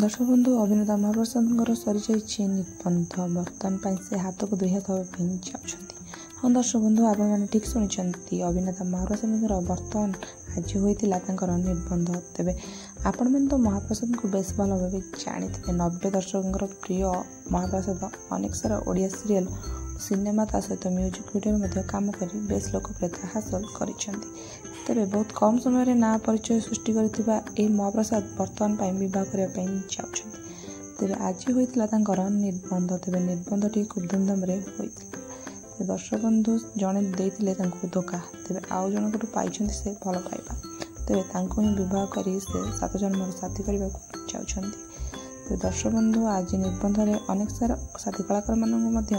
दर्शक बंधु अभिनेता महाप्रसाद सरी जाइए निबंध बर्तमान से हाथ को दुई हाथ जाऊँगी। हाँ दर्शक बंधु आपने ठीक शुणी अभिनेता महाप्रसाद बर्तमान आज होता निबंध तेरे आपण मैंने तो महाप्रसाद को बेस भल भाव जानी 90 दर्शकों प्रिय महाप्रसाद अनेक सारा ओडिया सीरियल सिनेमा ता सहित म्यूजिक वीडियो काम कर बेस लोकप्रियता हासिल कर तेरे बहुत कम समय ना परिचय सृष्टि करथिबा महाप्रसाद बर्तमान बह करने जाऊँ तेरे आज होता निबंध तेरे निबंधटी खूब धूमधाम होता दर्शक बंधु जड़े देते धोखा तेरे आउ जन पाई से भल पाइबा तेरे ही बह कर 7 जन्म साथी करने जाऊँगी। दर्शक बंधु आज निबंध में अनेक सारा साथी कलाकार मानक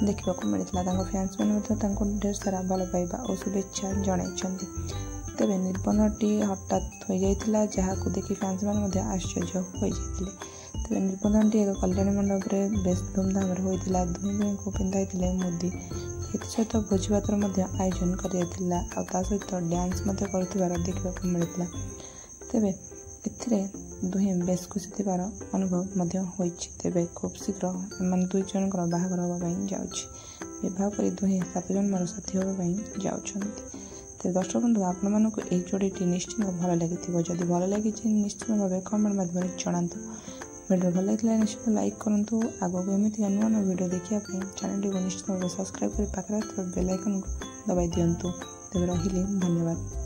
देखा मिलता फैंस मैंने ढेर सारा भल पाइबा और शुभेच्छा जन तेरे निबंधटी हठात हो जाता जहाँ देखि फैंस मैंने आश्चर्य हो जाते तेरे निबंधटी एक कल्याणी मंडप में बेस धूमधाम होता दुई को पिंधाई मुदी सहित भोजी भातर आयोजन कर सहित डांस कर देखा मिलता तेरे दुहे बेस खुशी थीबार अनुभव तेरे खूब शीघ्र एम दुई जन बाहागर हाँपाई जाऊँ कर दुहे 7 जन्म साथी हाँपाई जाऊँ। तेरे दर्शक बंधु आपण मानक यह जोड़ी निश्चित भल लगी जदि भल लगी निश्चित भाव कमेंट माध्यम जनातु वीडियो भल लगी निश्चित लाइक करूँ आगक एमती नुआ नुआ वीडियो देखापी चैनल को निश्चित भाव सब्सक्राइब कर पाखे बेल आइकन को दबाई दिंतु तेरे रही धन्यवाद।